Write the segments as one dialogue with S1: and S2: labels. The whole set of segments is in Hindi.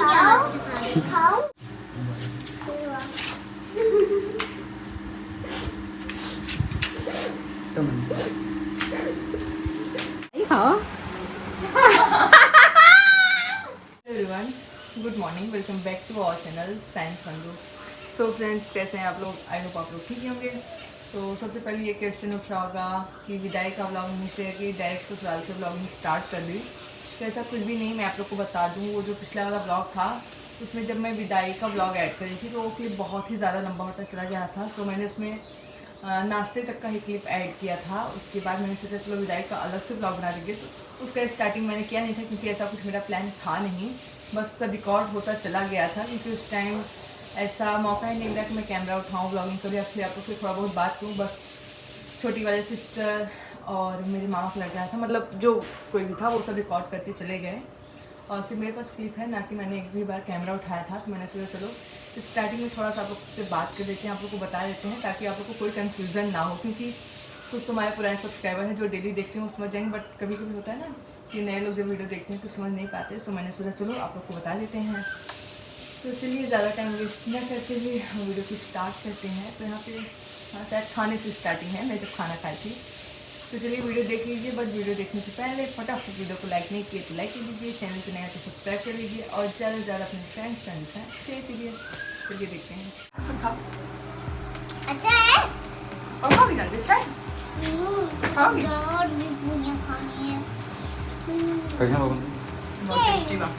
S1: खाओ
S2: everyone, good morning, welcome back to our channel science Fundoo. So friends, कैसे हैं आप लोग? आई होप आप लोग ठीक ही होंगे। तो सबसे पहले ये क्वेश्चन उठ रहा होगा कि विदाई का व्लॉग नहीं शेयर की, डायरेक्ट ससुराल से व्लॉगिंग स्टार्ट कर दी। तो ऐसा कुछ भी नहीं, मैं आप लोग को बता दूँ, वो जो पिछला वाला व्लॉग था उसमें जब मैं विदाई का व्लॉग ऐड करी थी तो वो क्लिप बहुत ही ज़्यादा लंबा होता चला गया था। सो मैंने उसमें नाश्ते तक का ही क्लिप ऐड किया था। उसके बाद मैंने सोचा चलो विदाई का अलग से ब्लॉग बना देंगे। तो उसका स्टार्टिंग मैंने किया नहीं था क्योंकि ऐसा कुछ मेरा प्लान था नहीं, बस रिकॉर्ड होता चला गया था क्योंकि उस टाइम ऐसा मौका ही नहीं मिला कि मैं कैमरा उठाऊँ, ब्लॉगिंग करूँ या फिर आप लोग से थोड़ा बहुत बात करूँ। बस छोटी वाली सिस्टर और मेरे मामा का लड़का था, मतलब जो कोई भी था वो सब रिकॉर्ड करके चले गए। और सिर्फ मेरे पास क्लिप है ना कि मैंने एक भी बार कैमरा उठाया था। तो मैंने सोचा चलो स्टार्टिंग में थोड़ा सा आप लोग से बात कर देते हैं, आप लोग को बता देते हैं ताकि आप लोग को कोई कन्फ्यूज़न ना हो। क्योंकि कुछ तो हमारे पुराने सब्सक्राइबर हैं जो डेली देखते हैं वो समझ जाएंगे, बट कभी कभी होता है ना कि नए लोग जब वीडियो देखते हैं तो समझ नहीं पाते। सो मैंने सोचा चलो आप लोग को बता देते हैं। तो चलिए ज़्यादा टाइम वेस्ट ना करते हुए वीडियो को स्टार्ट करते हैं। तो यहाँ पे शायद खाने से स्टार्टिंग है, मैं जब खाना खाई थी। तो चलिए वीडियो देख लीजिए, बट वीडियो देखने से पहले फटाफट वीडियो को लाइक नहीं किए तो लाइक कर लीजिए, चैनल को नया तो सब्सक्राइब कर लीजिए और ज़्यादा से ज़्यादा अपने फ्रेंड्स शेयर कीजिए। चलिए देखते हैं।
S1: अच्छा है
S2: और खाओगी ना? अच्छा है, खाओगी?
S1: और भी पूरियां खानी है।
S3: कैसा बाबू?
S2: बहुत टेस्टी बा।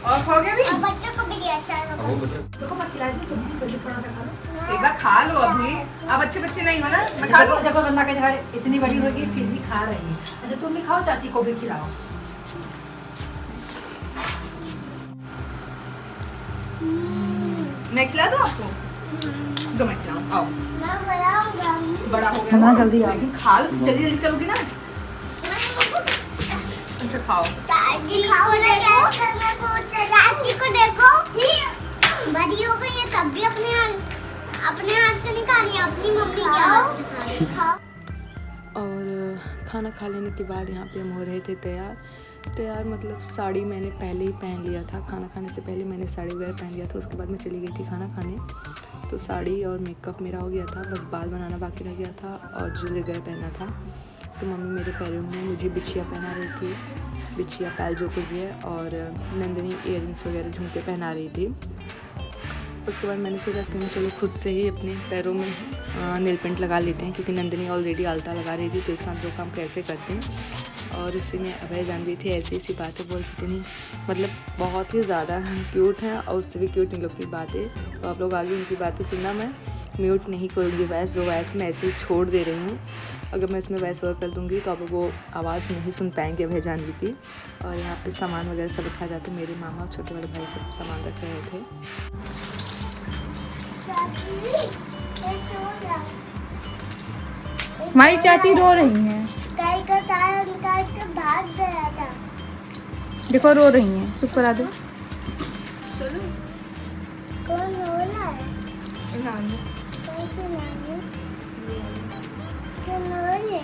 S2: और खाओगे अभी?
S1: और बच्चों को भी अच्छा लगता
S3: वो
S1: है।
S3: बच्चा
S4: देखो मैं खिला दूँ, तुम भी पहले थोड़ा सा खा लो।
S2: एक बार खा लो अभी, आप अच्छे बच्चे नहीं हो ना, मैं खा
S4: देखो
S2: लूँ।
S4: देखो बंदा के जगह इतनी बड़ी होगी फिर भी खा रही है। अच्छा तुम भी खाओ, चाची को भी खिलाओ।
S2: मैं खिला दूँ आपको? दो मैं खिलाऊँ, आओ।
S1: मैं बनाऊंगा।
S2: बड़ा हो गया
S4: खाना
S2: ना?
S4: जल्दी आओ।
S2: लेकिन खा लो, जल्दी जल्दी चलोगी ना? अच्छा खाओ।
S1: चाची को देखो, चाची को देखो, बड़ी हो गई है तब भी अपने हाथ से नहीं खानी, अपनी मम्मी के हाथ से खानी। खाओ।
S5: और खाना खा लेने के बाद यहाँ पे हम हो रहे थे तैयार मतलब साड़ी मैंने पहले ही पहन लिया था। खाना खाने से पहले मैंने साड़ी वगैरह पहन लिया था। उसके बाद मैं चली गई थी खाना खाने। तो साड़ी और मेकअप मेरा हो गया था, बस बाल बनाना बाकी रह गया था और ज्वेलरी वगैरह पहनना था। तो मम्मी मेरे पैरों में मुझे बिछिया पहना रही थी, बिछिया पैल जो कुछ भी है, और नंदिनी इयररिंग्स वगैरह झुमके पहना रही थी। उसके बाद मैंने सोचा कि मैं चलो खुद से ही अपने पैरों में नेल पेंट लगा लेते हैं क्योंकि नंदिनी ऑलरेडी आलता लगा रही थी, तो एक साथ दो काम कैसे करते हैं। और इसी में अभय जान रही थी, ऐसी ऐसी बातें बोल सकते नहीं, मतलब बहुत ही ज़्यादा क्यूट है और उससे भी क्यूट इन लोग की बातें। तो आप लोग आगे उनकी बातें सुनना, मैं म्यूट नहीं करूँगी, वैस जो वैस मैं ऐसे ही छोड़ दे रही हूँ। अगर मैं इसमें वैस ओवर कर दूँगी तो आप लोग वो आवाज़ नहीं सुन पाएंगे अभय जानवी की। और यहाँ पे सामान वगैरह सब रखा जाता है, मेरे मामा और छोटे वाले भाई सब सामान रख रहे थे।
S6: हमारी चाची रो रही हैं,
S1: गाय का तार निकाल के भाग गया था।
S6: देखो रो रही हैं, चुप करा दो।
S1: कौन बोला है?
S2: नानी।
S1: कोई तो नानी। क्यों रो रही है?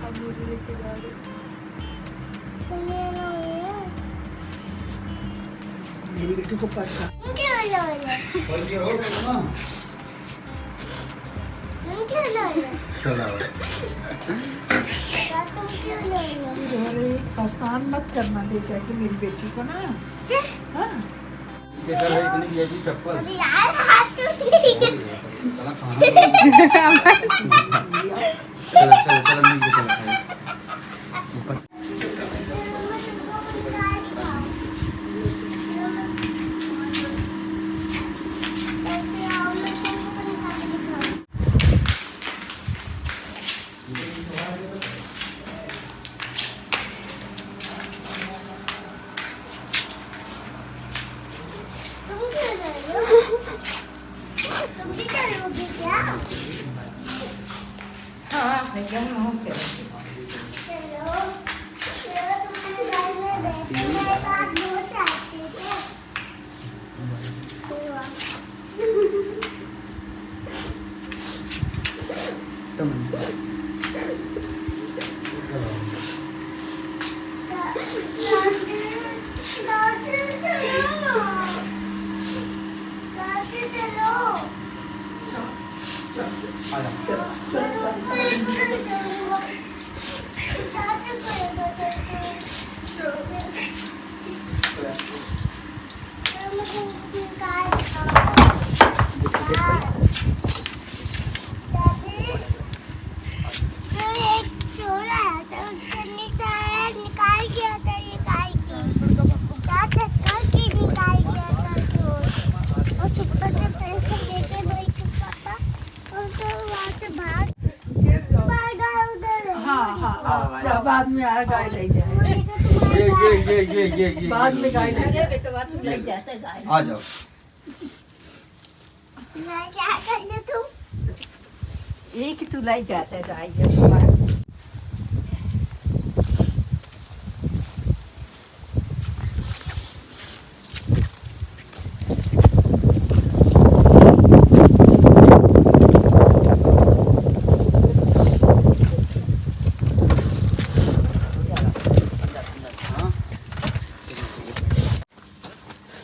S2: अब मुझे लेके जा रहे।
S1: तुम्हें रो रही है?
S4: मेरी बेटी को पढ़ता।
S1: तुम क्यों रो रही है?
S3: और ये और ना
S1: तुम क्यों रो रही है?
S3: चला
S1: क्या तुम क्यों रो रही है?
S4: परेशान मत करना दे जाके मेरी बेटी को ना। हाँ
S3: ये कर रही इतनी ये चप्पल
S1: अरे यार हाथ टूट गई।
S3: चला खाना चला चला चला मिल के चला खाए ऊपर
S1: तुम भी करोगी क्या?
S4: हाँ मैं क्या हूँ
S1: चलो चलो तुम्हारे घर में बैठे मेरे पास दो चाहते थे।
S4: बाद में आ गाय ले जाए,
S3: ये
S4: बाद में गाय ले जाए।
S3: आ जाओ।
S1: मैं क्या कर ले तुम?
S7: एक तू लाई जाता है आई जा तुम्हारा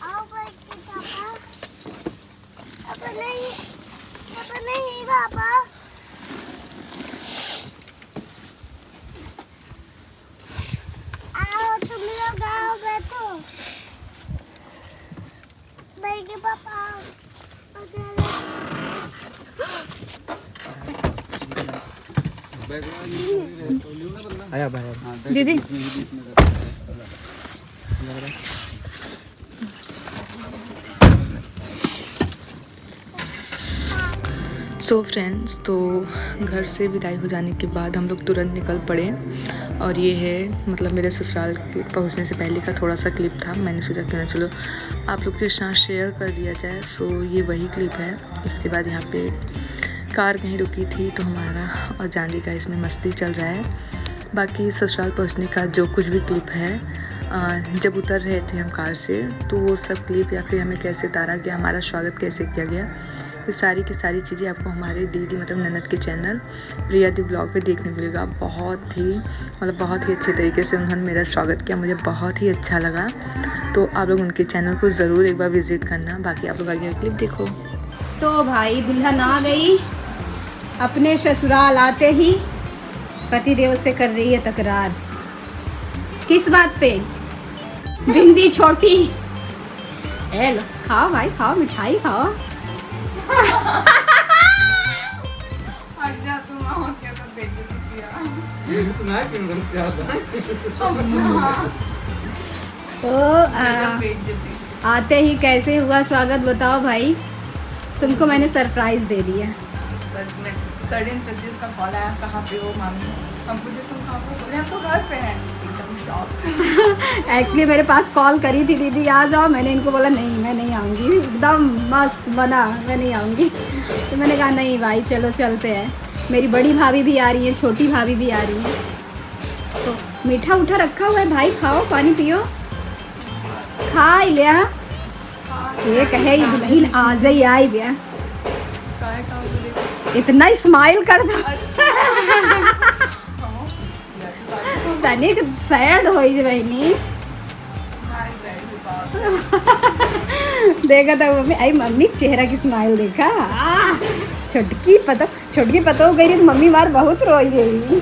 S1: आओ बैठ के पापा। अब नहीं पापा। आओ तुम लोग आओ बैठो। बैठ के पापा आओ।
S3: आया भाई।
S6: दीदी
S5: सो फ्रेंड्स, तो घर से विदाई हो जाने के बाद हम लोग तुरंत निकल पड़े और ये है मतलब मेरे ससुराल के पहुंचने से पहले का थोड़ा सा क्लिप था। मैंने सोचा क्यों ना चलो आप लोग के साथ शेयर कर दिया जाए। सो ये वही क्लिप है। इसके बाद यहाँ पे कार कहीं रुकी थी तो हमारा और जानवी का इसमें मस्ती चल रहा है। बाकी ससुराल पहुँचने का जो कुछ भी क्लिप है, जब उतर रहे थे हम कार से तो वो सब क्लिप या फिर हमें कैसे उतारा गया, हमारा स्वागत कैसे किया गया, ये सारी की सारी चीज़ें आपको हमारे दीदी मतलब ननद के चैनल प्रिया दी ब्लॉग पे देखने मिलेगा। बहुत ही अच्छे तरीके से उन्होंने मेरा स्वागत किया, मुझे बहुत ही अच्छा लगा। तो आप लोग उनके चैनल को ज़रूर एक बार विज़िट करना। बाकी आप लोग आगे क्लिप देखो।
S7: तो भाई दुल्हन आ गई, अपने ससुराल आते ही पतिदेव से कर रही है तकरार। किस बात पे? बिंदी छोटी। ए लो खाओ भाई, खाओ मिठाई खाओ। तो आते ही कैसे हुआ स्वागत बताओ भाई। तुमको मैंने सरप्राइज दे दिया।
S2: सडन तक का कॉल आया, कहाँ पे हो मामी? हम पूछे तुम कहाँ पे? बोले हम तो घर पे हैं। एकदम शॉक।
S7: एक्चुअली मेरे पास कॉल करी थी दीदी आ जाओ, मैंने इनको बोला नहीं मैं नहीं आऊँगी, एकदम मस्त बना मैं नहीं आऊँगी। तो मैंने कहा नहीं भाई चलो चलते हैं। मेरी बड़ी भाभी भी आ रही है, छोटी भाभी भी आ रही है। तो मीठा उठा रखा हुआ है भाई, खाओ पानी पियो, खा ही लिया। ये कहे ये दुल्हन आज ही आई भैया, इतना स्माइल कर दो तनिक सैड हो बहनी। देखा था मम्मी, आई मम्मी चेहरा की स्माइल देखा। छोटकी पतो गई तो मम्मी मार बहुत रोई गई।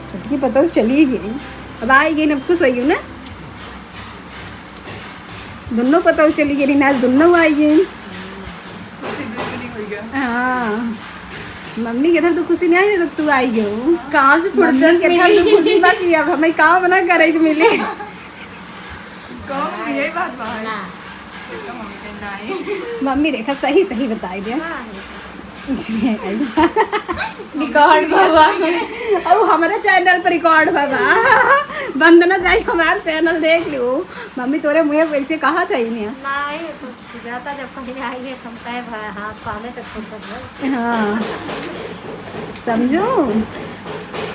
S7: छोटकी पतो चली गई, अब आई गई ना, खुश हो गई ना। दोनों पतो चली गई ना, दोनों आई गई। हाँ मम्मी के इधर तो खुशी नहीं आई ना, तू आई गई कहाँ से फुर्सत के इधर तो खुशी बाकी। अब हमें कहाँ बना करे कि मिले
S2: यही बात बाहर।
S7: मम्मी देखा सही सही बताई दिया।
S6: रिकॉर्ड बाबा
S7: अब हमारे चैनल पर रिकॉर्ड बाबा बंद ना जाए, हमारा चैनल देख लो। मम्मी तोरे मुँह वैसे कहा था ही नहीं।
S8: नहीं तो सुजाता जब कहीं आई है तुम कहे भाई हाँ कामे से फुर्सत है।
S7: हाँ समझो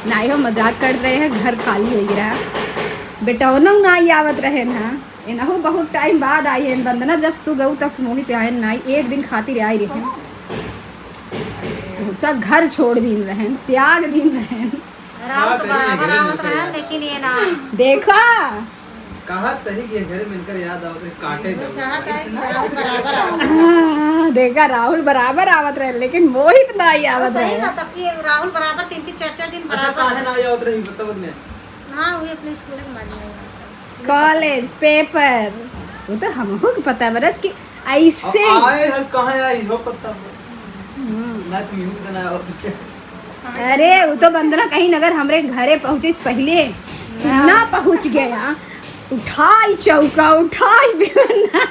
S7: नहीं हो, मजाक कर रहे हैं, घर खाली हो गया। बेटा ना आई आवत रहे ना, इनहु बहुत टाइम बाद आई है। बंदना जब तू गऊ तब मोहित आए ना, एक दिन खातिर आई रहे। सोचा घर छोड़ दिन रहे, त्याग दिन रहे।
S8: रात बराबर आवत रहे लेकिन ये ना
S7: देखा
S3: कहा तही कि घर मिलकर याद आओ काटे दो।
S8: बराबर
S7: हाँ, देखा राहुल बराबर आवत रहे लेकिन मोहित ना आई आवत
S8: सही
S7: रहे।
S8: ना, तब कि राहुल बराबर 3-4 दिन
S3: अच्छा काहे
S8: बराबर।
S3: ना आई आवत रही बताओ ने।
S8: हाँ वही अपने स्कूल में मालूम
S7: कॉलेज पेपर वो तो हमको पता है बरस कि ऐसे
S3: आए हल कहां आई हो पता मैं तो मीनू के ना आवत।
S7: अरे वो तो बंदना कहीं नगर हमरे घरे पहुंचे से पहले ना पहुंच गया। उठाई चौका उठाई बेलना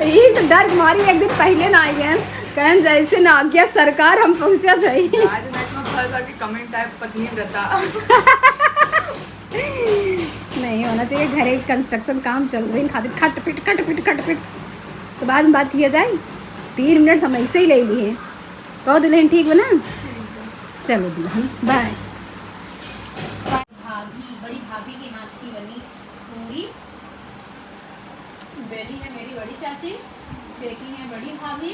S7: ये तो डर मारी एक दिन पहले ना आई है, कहन जैसे ना आ गया सरकार हम पहुंचा थे।
S2: आज नाइट में हर बार के कमेंट आए पत्नी व्रता।
S7: नहीं होना चाहिए, घर एक कंस्ट्रक्शन काम चल रही खातिर खट पिट। तो बाद में बात किया जाए। 3 मिनट हम ऐसे ही ले लिए। कहो दुल्हन ठीक बना? चलो दुल्हन बाय।
S6: बड़ी भाभी के हाथ की बनी पूरी बेली है मेरी बड़ी चाची, सेकी है बड़ी भाभी,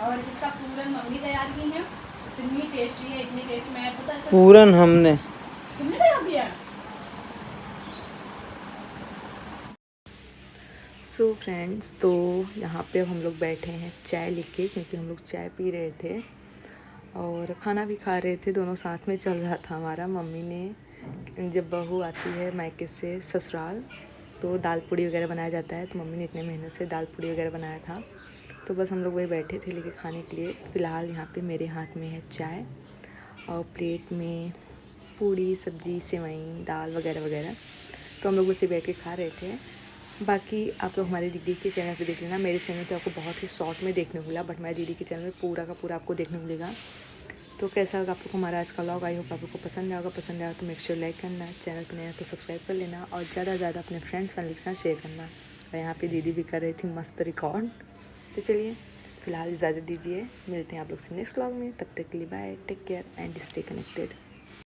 S6: और इसका पूरन मम्मी तैयार की है। इतनी टेस्टी है, इतनी टेस्टी। मैं पता है
S3: पूरन हमने
S6: तुमने तैयार किया?
S5: सो फ्रेंड्स, तो यहाँ पे अब हम लोग बैठे हैं चाय लेके, क्योंकि हम लोग चाय पी रहे थे और खाना भी खा रहे थे, दोनों साथ में चल रहा था हमारा। मम्मी ने, जब बहू आती है मायके से ससुराल तो दाल पूड़ी वगैरह बनाया जाता है, तो मम्मी ने इतने मेहनत से दाल पूड़ी वगैरह बनाया था। तो बस हम लोग वही बैठे थे लेके खाने के लिए। फ़िलहाल यहाँ पे मेरे हाथ में है चाय और प्लेट में पूड़ी, सब्ज़ी, सेवई, दाल वगैरह वगैरह। तो हम लोग उसे बैठ के खा रहे थे। बाकी आप लोग हमारे दीदी के चैनल पे देख लेना। मेरे चैनल पे आपको बहुत ही शॉर्ट में देखने को मिला, बट मेरे दीदी के चैनल में पूरा का पूरा आपको देखने को मिलेगा। तो कैसा लगा आप लोग को हमारा आज का व्लॉग? आई होप आप लोग को पसंद आएगा। पसंद आया तो मेक श्योर लाइक करना, चैनल पर नया तो सब्सक्राइब कर लेना और ज़्यादा से ज़्यादा अपने फ्रेंड्स फैमिली के साथ शेयर करना। और यहाँ पे दीदी भी कर रही थी मस्त रिकॉर्ड। तो चलिए फ़िलहाल इजाज़त दीजिए, मिलते हैं आप लोग से नेक्स्ट व्लॉग में। तब तक के लिए bye, take care and stay connected.